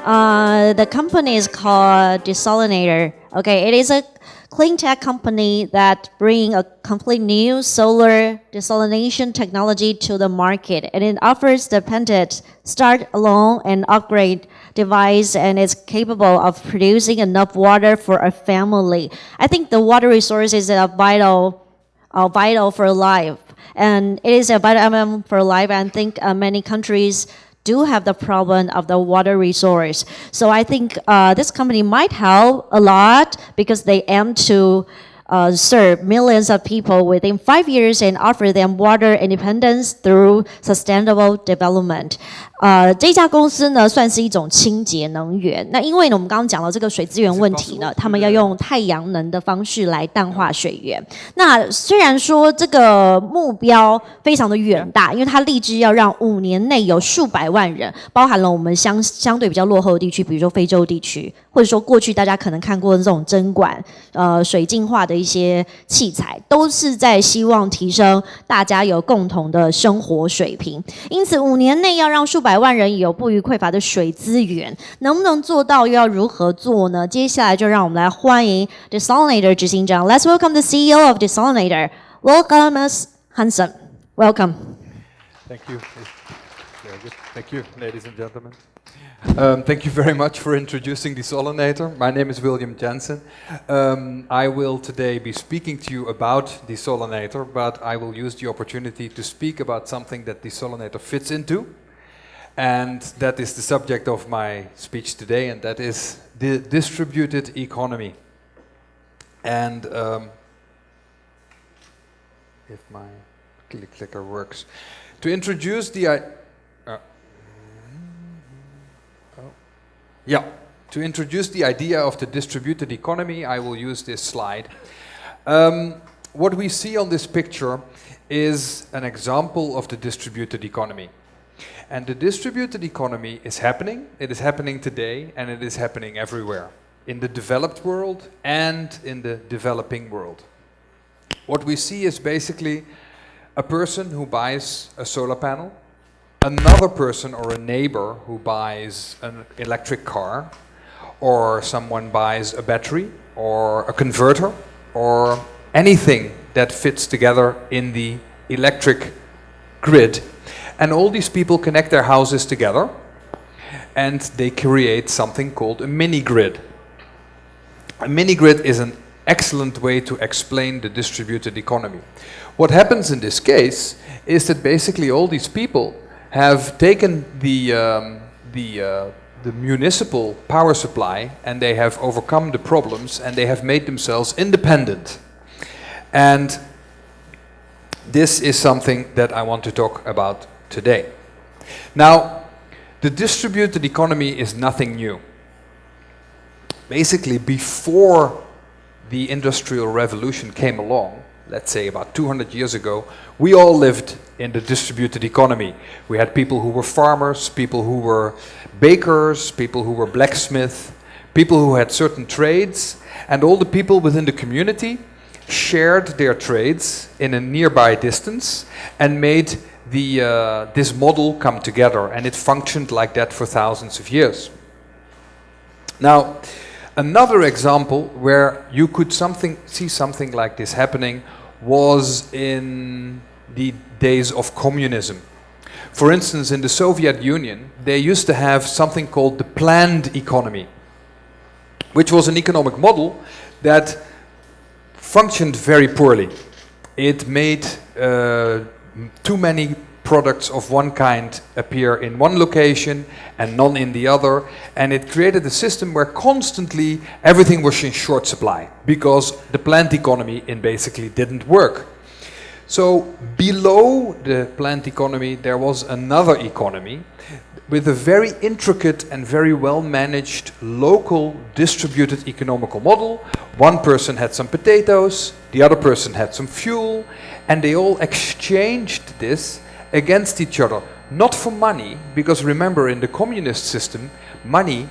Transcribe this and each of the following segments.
The company is called Desolenator. Okay, it is a clean tech company that bring a complete new solar desalination technology to the market, and it offers the patented start alone and upgrade device, and it's capable of producing enough water for a family. I think the water resources are vital for life, and it is a vital element for life. I think many countries do have the problem of the water resource. So I think this company might help a lot because they aim to serve millions of people within 5 years and offer them water independence through sustainable development. 这家公司呢算是一种清洁能源。那因为呢我们刚刚讲到这个水资源问题呢，他们要用太阳能的方式来淡化水源。那虽然说这个目标非常的远大，因为它立志要让5年内有数百万人，包含了我们相对比较落后的地区，比如说非洲地区，或者说过去大家可能看过的这种针管水净化的一些器材，都是在希望提升大家有共同的生活水平。因此5年内要让数百万人有不虞匮乏的水资源，能不能做到，又要如何做呢？接下来就让我们来欢迎 Desolenator 执行长。Let's welcome the CEO of Desolenator, Wilhelmus Janssen. Welcome. Thank you. Very good. Thank you, ladies and gentlemen. Thank you very much for introducing Desolenator. My name is William Janssen. I will today be speaking to you about Desolenator, but I will use the opportunity to speak about something that Desolenator fits into. And that is the subject of my speech today, and that is the distributed economy. And if my clicker works, to introduce the to introduce the idea of the distributed economy, I will use this slide. What we see on this picture is an example of the distributed economy. And the distributed economy is happening. It is happening today, and it is happening everywhere, in the developed world and in the developing world. What we see is basically a person who buys a solar panel, another person or a neighbor who buys an electric car, or someone buys a battery or a converter or anything that fits together in the electric grid. And all these people connect their houses together and they create something called a mini-grid. A mini-grid is an excellent way to explain the distributed economy. What happens in this case is that basically all these people have taken the municipal power supply and they have overcome the problems and they have made themselves independent. And this is something that I want to talk about today. Now, the distributed economy is nothing new. Basically, before the Industrial Revolution came along, let's say about 200 years ago, we all lived in the distributed economy. We had people who were farmers, people who were bakers, people who were blacksmiths, people who had certain trades, and all the people within the community shared their trades in a nearby distance and made this model come together, and it functioned like that for thousands of years. Now, another example where you could see something like this happening was in the days of communism. For instance, in the Soviet Union, they used to have something called the planned economy, which was an economic model that functioned very poorly. It made too many products of one kind appear in one location and none in the other, and it created a system where constantly everything was in short supply because the planned economy basically didn't work. So below the planned economy there was another economy with a very intricate and very well managed local distributed economical model. One person had some potatoes, the other person had some fuel, and they all exchanged this against each other. Not for money, because remember, in the communist system, money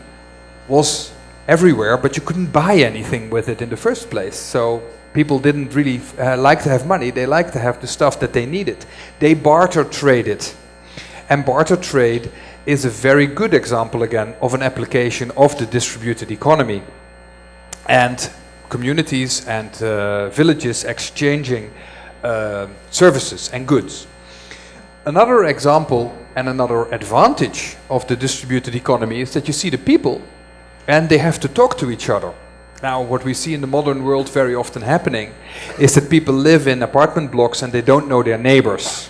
was everywhere, but you couldn't buy anything with it in the first place. So people didn't really like to have money, they liked to have the stuff that they needed. They barter traded. And barter trade is a very good example again of an application of the distributed economy and communities and villages exchanging services and goods. Another example and another advantage of the distributed economy is that you see the people and they have to talk to each other. Now, what we see in the modern world very often happening is that people live in apartment blocks and they don't know their neighbors.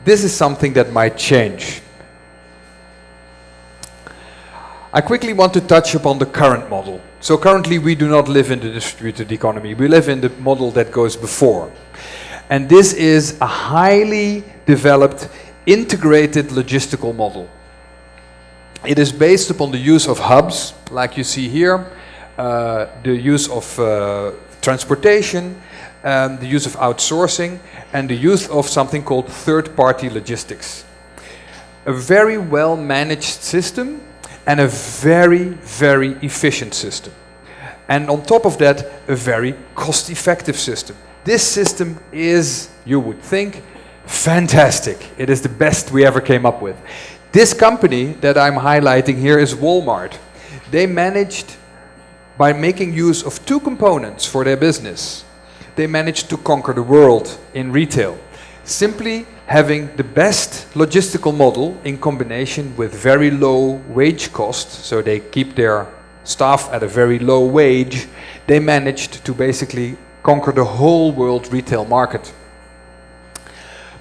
This is something that might change. I quickly want to touch upon the current model. So currently we do not live in the distributed economy. We live in the model that goes before. And this is a highly developed, integrated logistical model. It is based upon the use of hubs, like you see here, the use of transportation, the use of outsourcing, and the use of something called third-party logistics. A very well-managed system and a very, very efficient system. And on top of that, a very cost-effective system. This system is, you would think, fantastic. It is the best we ever came up with. This company that I'm highlighting here is Walmart. They managed, by making use of two components for their business, they managed to conquer the world in retail. Simply having the best logistical model in combination with very low wage cost, so they keep their staff at a very low wage, they managed to basically conquer the whole world retail market.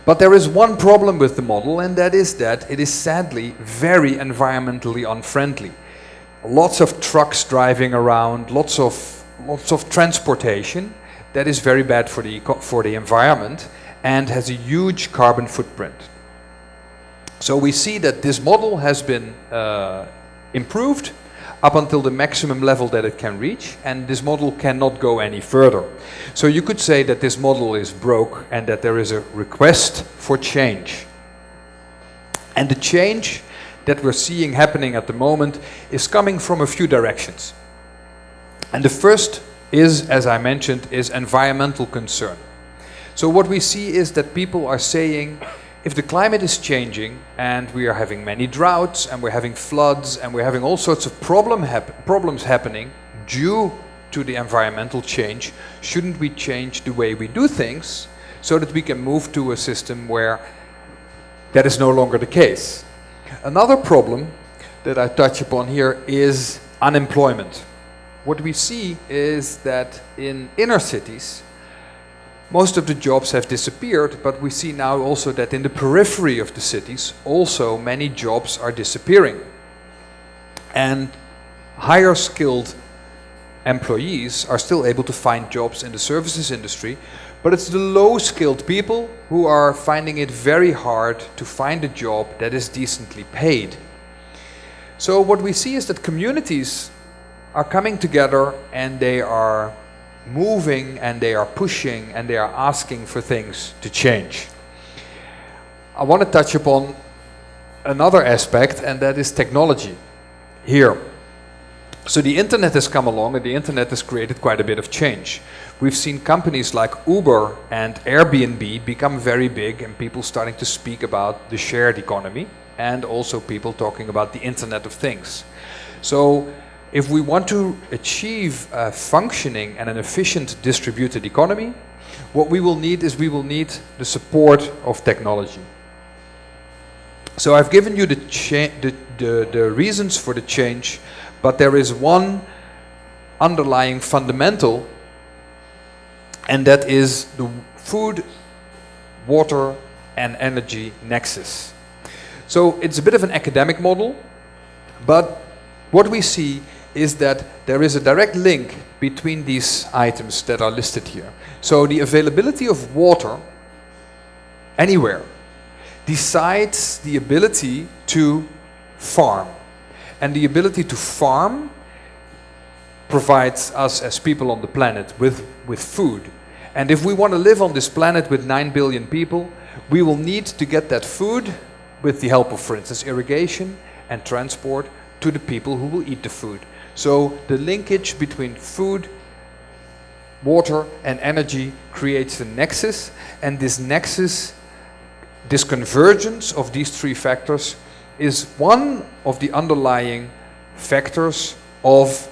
But there is one problem with the model, and that is that it is sadly very environmentally unfriendly. Lots of trucks driving around, lots of transportation. That is very bad for the environment and has a huge carbon footprint. So we see that this model has been improved up until the maximum level that it can reach, and this model cannot go any further. So you could say that this model is broke and that there is a request for change. And the change that we're seeing happening at the moment is coming from a few directions. And the first is, as I mentioned, is environmental concern. So what we see is that people are saying, if the climate is changing and we are having many droughts and we're having floods and we're having all sorts of problems happening due to the environmental change, shouldn't we change the way we do things so that we can move to a system where that is no longer the case? Another problem that I touch upon here is unemployment. What we see is that in inner cities, most of the jobs have disappeared, but we see now also that in the periphery of the cities, also many jobs are disappearing. And higher skilled employees are still able to find jobs in the services industry, but it's the low skilled people who are finding it very hard to find a job that is decently paid. So what we see is that communities are coming together and they are moving and they are pushing and they are asking for things to change. I want to touch upon another aspect, and that is technology here. So the internet has come along and the internet has created quite a bit of change. We've seen companies like Uber and Airbnb become very big and people starting to speak about the shared economy and also people talking about the Internet of Things. So if we want to achieve a functioning and an efficient distributed economy, what we will need is we will need the support of technology. So I've given you the reasons for the change, but there is one underlying fundamental, and that is the food, water and energy nexus. So it's a bit of an academic model, but what we see is that there is a direct link between these items that are listed here. So the availability of water anywhere decides the ability to farm. And the ability to farm provides us as people on the planet with food. And if we want to live on this planet with 9 billion people, we will need to get that food with the help of, for instance, irrigation and transport to the people who will eat the food. So the linkage between food, water and energy creates a nexus, and this nexus, this convergence of these three factors is one of the underlying factors of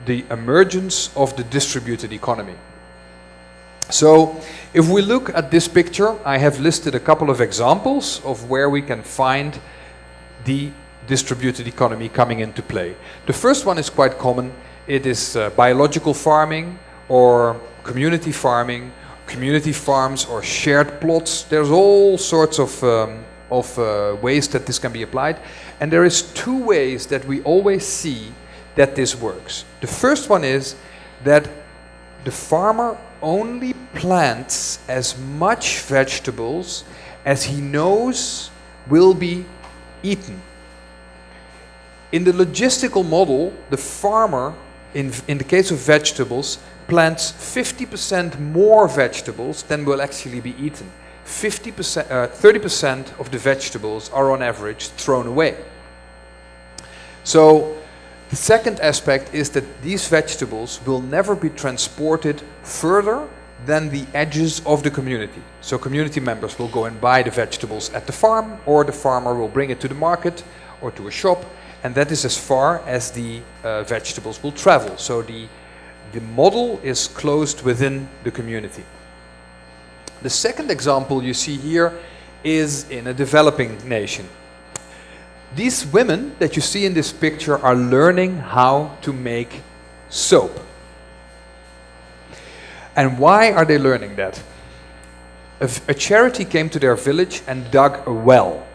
the emergence of the distributed economy. So, if we look at this picture, I have listed a couple of examples of where we can find the distributed economy coming into play. The first one is quite common. It is biological farming or community farming, community farms or shared plots. There's all sorts of ways that this can be applied. And there is two ways that we always see that this works. The first one is that the farmer only plants as much vegetables as he knows will be eaten. In the logistical model, the farmer, in the case of vegetables, plants 50% more vegetables than will actually be eaten. 30% of the vegetables are on average thrown away. So the second aspect is that these vegetables will never be transported further than the edges of the community. So community members will go and buy the vegetables at the farm, or the farmer will bring it to the market or to a shop, and that is as far as the vegetables will travel. So the model is closed within the community. The second example you see here is in a developing nation. These women that you see in this picture are learning how to make soap. And why are they learning that? A charity came to their village and dug a well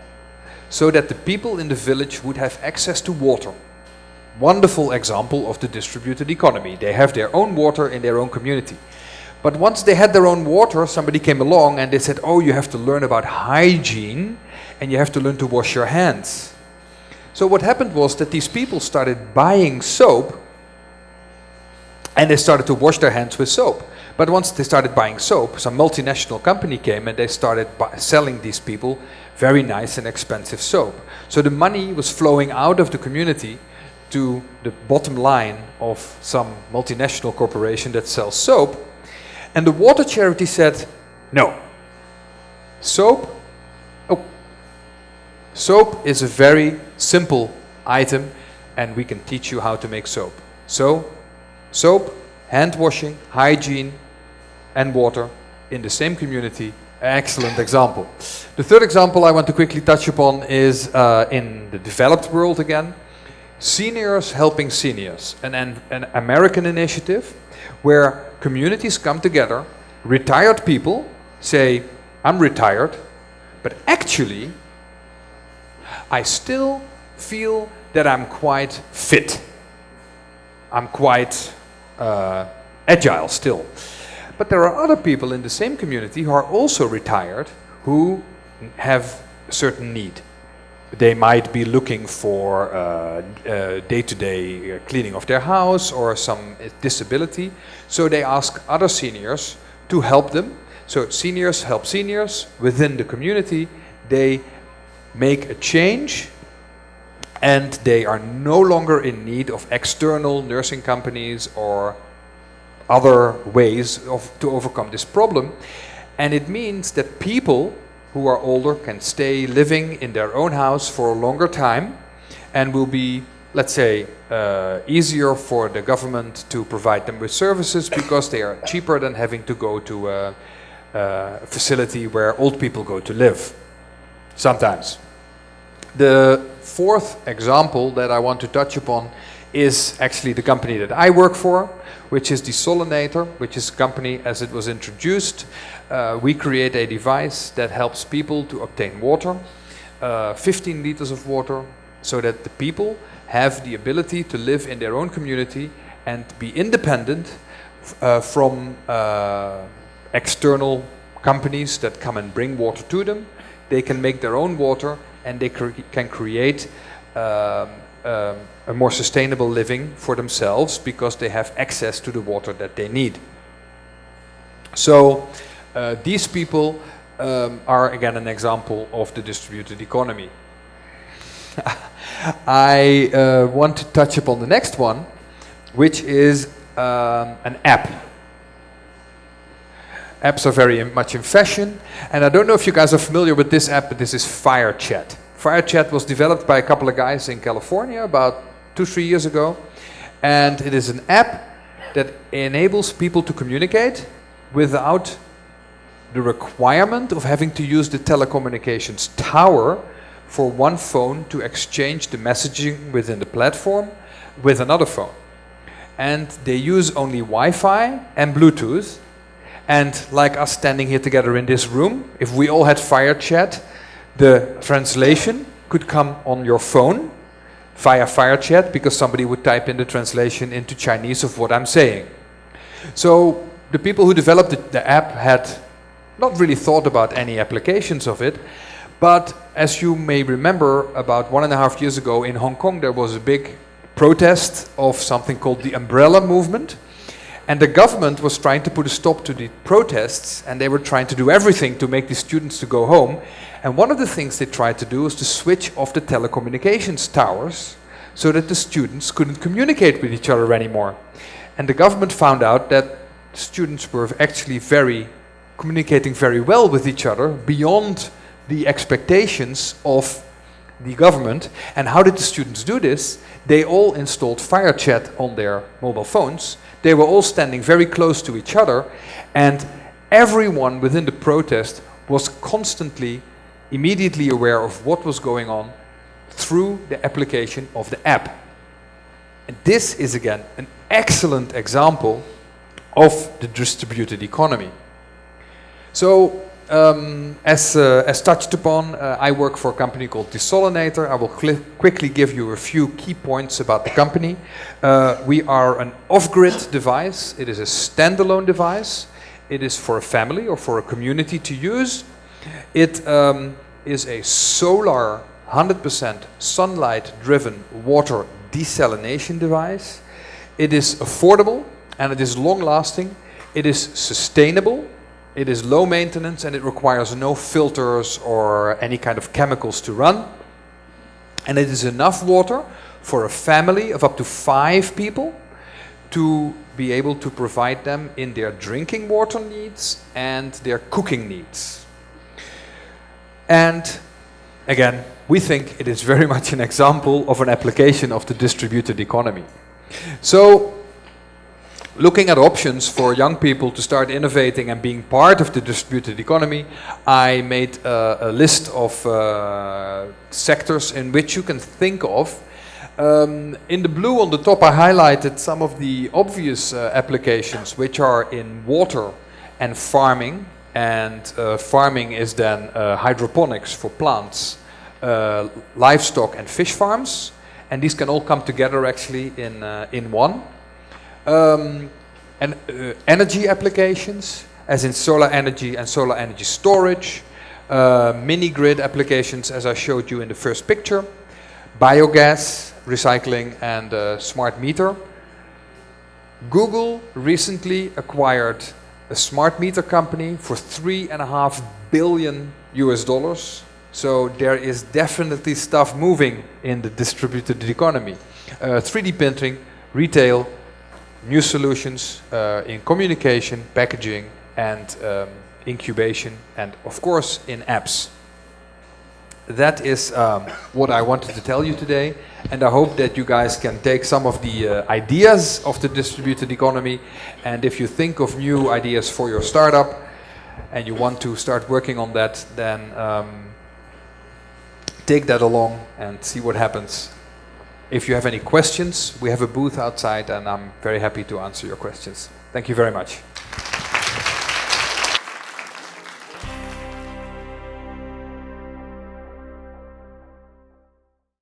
so that the people in the village would have access to water. Wonderful example of the distributed economy. They have their own water in their own community. But once they had their own water, somebody came along and they said, oh, you have to learn about hygiene and you have to learn to wash your hands. So what happened was that these people started buying soap and they started to wash their hands with soap. But once they started buying soap, some multinational company came and they started selling these people very nice and expensive soap. So the money was flowing out of the community to the bottom line of some multinational corporation that sells soap. And the water charity said, no. Soap is a very simple item and we can teach you how to make soap. So, soap, hand washing, hygiene and water in the same community. Excellent example. The third example I want to quickly touch upon is in the developed world again. Seniors helping seniors, an American initiative where communities come together, retired people say, I'm retired, but actually I still feel that I'm quite fit. I'm quite agile still. But there are other people in the same community who are also retired who have a certain need. They might be looking for day-to-day cleaning of their house or some disability. So they ask other seniors to help them. So seniors help seniors within the community. They make a change and they are no longer in need of external nursing companies or other ways to overcome this problem. And it means that people who are older can stay living in their own house for a longer time and will be, let's say, easier for the government to provide them with services because they are cheaper than having to go to a facility where old people go to live, sometimes. The fourth example that I want to touch upon is actually the company that I work for, which is Desolenator, which is a company as it was introduced. We create a device that helps people to obtain water, 15 liters of water, so that the people have the ability to live in their own community and be independent from external companies that come and bring water to them. They can make their own water and they can create a more sustainable living for themselves because they have access to the water that they need. So these people are again an example of the distributed economy. I want to touch upon the next one, which is an app. Apps are very much in fashion, and I don't know if you guys are familiar with this app, but this is FireChat. FireChat was developed by a couple of guys in California about 2-3 years ago, and it is an app that enables people to communicate without the requirement of having to use the telecommunications tower for one phone to exchange the messaging within the platform with another phone. And they use only Wi-Fi and Bluetooth. And like us standing here together in this room, if we all had FireChat, the translation could come on your phone via FireChat because somebody would type in the translation into Chinese of what I'm saying. So the people who developed the app had not really thought about any applications of it, but as you may remember, about 1.5 years ago in Hong Kong there was a big protest of something called the umbrella movement, and the government was trying to put a stop to the protests, and they were trying to do everything to make the students to go home. And one of the things they tried to do was to switch off the telecommunications towers so that the students couldn't communicate with each other anymore. And the government found out that students were actually communicating very well with each other beyond the expectations of the government. And how did the students do this? They all installed FireChat on their mobile phones. They were all standing very close to each other, and everyone within the protest was constantly, immediately aware of what was going on through the application of the app. And this is again an excellent example of the distributed economy. So, as touched upon, I work for a company called Desolenator. I will quickly give you a few key points about the company. We are an off-grid device. It is a standalone device. It is for a family or for a community to use. It is a solar, 100% sunlight-driven water desalination device. It is affordable and it is long-lasting. It is sustainable. It is low maintenance and it requires no filters or any kind of chemicals to run. And it is enough water for a family of up to 5 people to be able to provide them in their drinking water needs and their cooking needs. And again, we think it is very much an example of an application of the distributed economy. So, looking at options for young people to start innovating and being part of the distributed economy, I made a list of sectors in which you can think of. In the blue on the top I highlighted some of the obvious applications which are in water and farming, and farming is then hydroponics for plants, livestock and fish farms, and these can all come together actually in one. And energy applications, as in solar energy and solar energy storage, mini grid applications as I showed you in the first picture, biogas, recycling and smart meter. Google recently acquired a smart meter company for $3.5 billion. So there is definitely stuff moving in the distributed economy. 3D printing, retail, new solutions in communication, packaging, and incubation, and of course in apps. That is what I wanted to tell you today, and I hope that you guys can take some of the ideas of the distributed economy, and if you think of new ideas for your startup and you want to start working on that, then take that along and see what happens. If you have any questions, we have a booth outside and I'm very happy to answer your questions. Thank you very much.